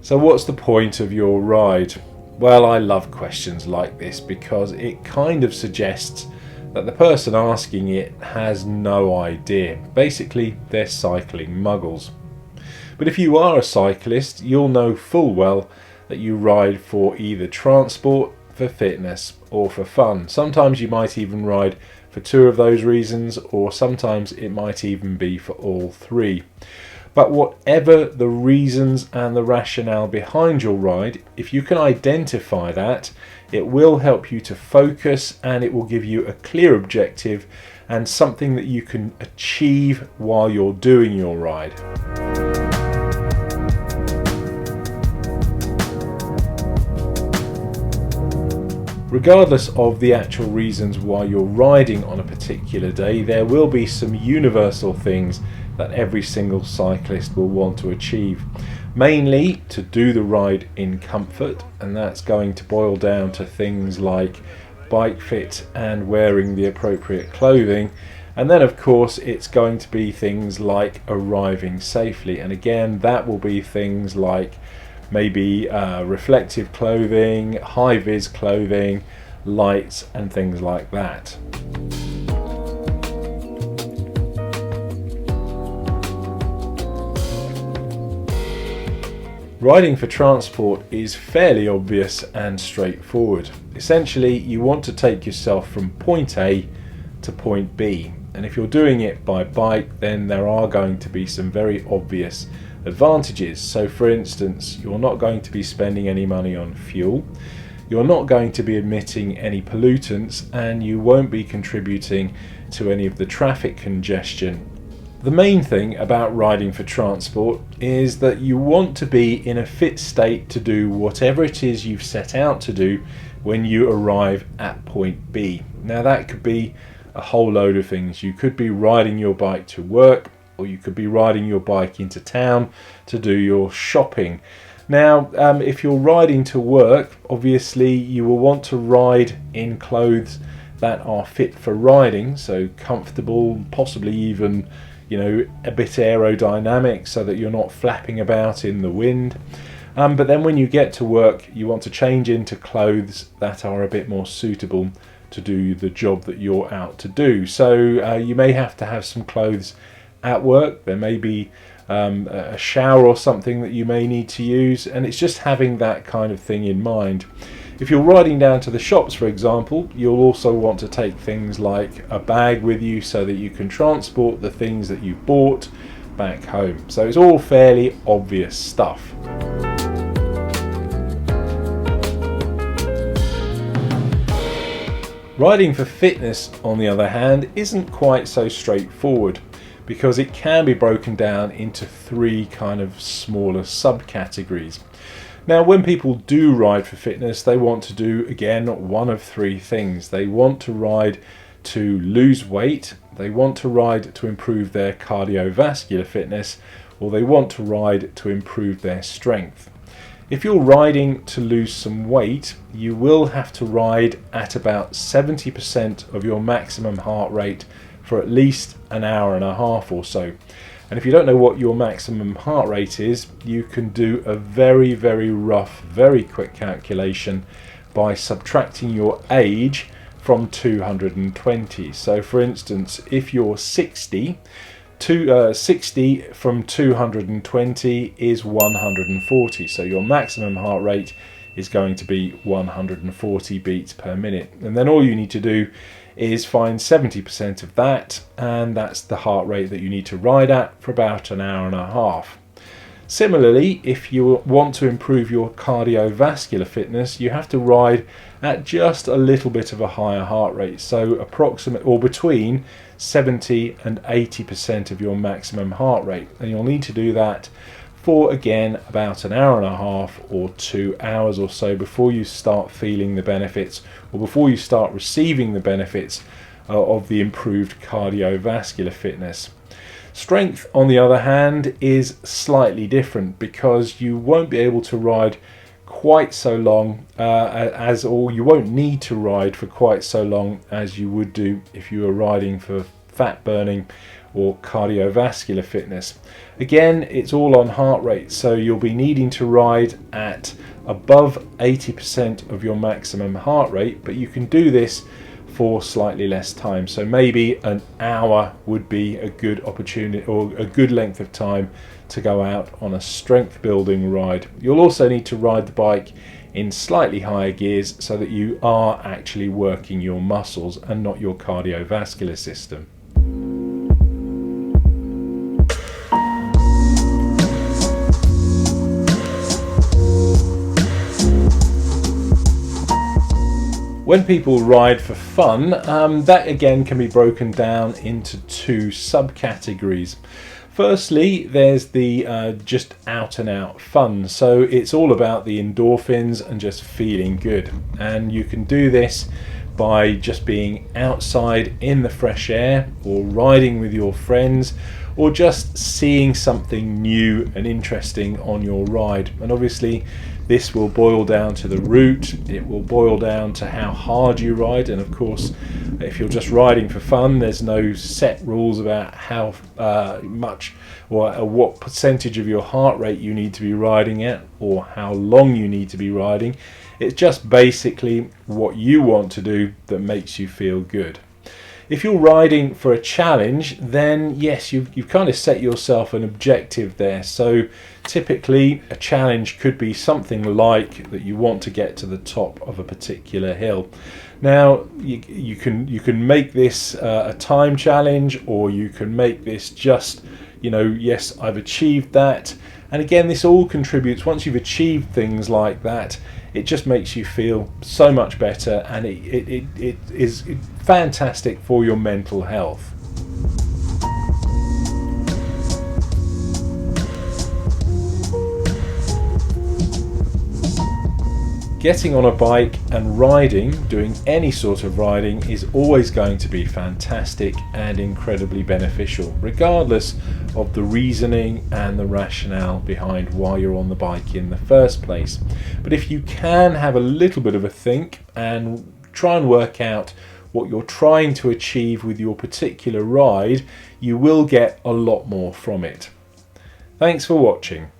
So what's the point of your ride? Well, I love questions like this because it kind of suggests that the person asking it has no idea. Basically, they're cycling muggles. But if you are a cyclist, you'll know full well that you ride for either transport, for fitness, or for fun. Sometimes you might even ride for two of those reasons, or sometimes it might even be for all three. But whatever the reasons and the rationale behind your ride, if you can identify that, it will help you to focus and it will give you a clear objective and something that you can achieve while you're doing your ride. Regardless of the actual reasons why you're riding on a particular day, there will be some universal things that every single cyclist will want to achieve. Mainly to do the ride in comfort, and that's going to boil down to things like bike fit and wearing the appropriate clothing. And then of course it's going to be things like arriving safely, and again that will be things like maybe reflective clothing, high-vis clothing, lights and things like that. Riding for transport is fairly obvious and straightforward. Essentially, you want to take yourself from point A to point B, and if you're doing it by bike, then there are going to be some very obvious advantages. So for instance, you're not going to be spending any money on fuel, you're not going to be emitting any pollutants, and you won't be contributing to any of the traffic congestion. The main thing about riding for transport is that you want to be in a fit state to do whatever it is you've set out to do when you arrive at point B. Now that could be a whole load of things. You could be riding your bike to work, or you could be riding your bike into town to do your shopping. Now, if you're riding to work, obviously you will want to ride in clothes that are fit for riding, so comfortable, possibly even a bit aerodynamic so that you're not flapping about in the wind. But then when you get to work, you want to change into clothes that are a bit more suitable to do the job that you're out to do. So you may have to have some clothes at work. There may be a shower or something that you may need to use, and it's just having that kind of thing in mind. If you're riding down to the shops, for example, you'll also want to take things like a bag with you so that you can transport the things that you bought back home. So it's all fairly obvious stuff. Riding for fitness, on the other hand, isn't quite so straightforward, because it can be broken down into three kind of smaller subcategories. Now, when people do ride for fitness, they want to do, again, one of three things. They want to ride to lose weight, they want to ride to improve their cardiovascular fitness, or they want to ride to improve their strength. If you're riding to lose some weight, you will have to ride at about 70% of your maximum heart rate for at least an hour and a half or so. And if you don't know what your maximum heart rate is, you can do a very, very rough, very quick calculation by subtracting your age from 220. So for instance, if you're 60, 60 from 220 is 140. So your maximum heart rate is going to be 140 beats per minute. And then all you need to do is find 70% of that, and that's the heart rate that you need to ride at for about an hour and a half. Similarly, if you want to improve your cardiovascular fitness, you have to ride at just a little bit of a higher heart rate, so approximate or between 70 and 80% of your maximum heart rate, and you'll need to do that for, again, about an hour and a half or 2 hours or so before you start feeling the benefits, or before you start receiving the benefits of the improved cardiovascular fitness. Strength, on the other hand, is slightly different, because you won't be able to ride quite so long or you won't need to ride for quite so long as you would do if you were riding for fat burning or cardiovascular fitness. Again, it's all on heart rate, so you'll be needing to ride at above 80% of your maximum heart rate, but you can do this for slightly less time. So maybe an hour would be a good opportunity or a good length of time to go out on a strength building ride. You'll also need to ride the bike in slightly higher gears so that you are actually working your muscles and not your cardiovascular system. When people ride for fun, that again can be broken down into two subcategories. Firstly, there's the just out and out fun. So it's all about the endorphins and just feeling good. And you can do this by just being outside in the fresh air, or riding with your friends, or just seeing something new and interesting on your ride. And obviously this will boil down to the route, it will boil down to how hard you ride, and of course if you're just riding for fun, there's no set rules about how much or what percentage of your heart rate you need to be riding at, or how long you need to be riding. It's just basically what you want to do that makes you feel good. If you're riding for a challenge, then yes, you've kind of set yourself an objective there. So typically a challenge could be something like that you want to get to the top of a particular hill. Now you can make this a time challenge, or you can make this just, yes, I've achieved that. And again, this all contributes. Once you've achieved things like that, it just makes you feel so much better, and it is fantastic for your mental health. Getting on a bike and riding, doing any sort of riding, is always going to be fantastic and incredibly beneficial, regardless of the reasoning and the rationale behind why you're on the bike in the first place. But if you can have a little bit of a think and try and work out what you're trying to achieve with your particular ride, you will get a lot more from it. Thanks for watching.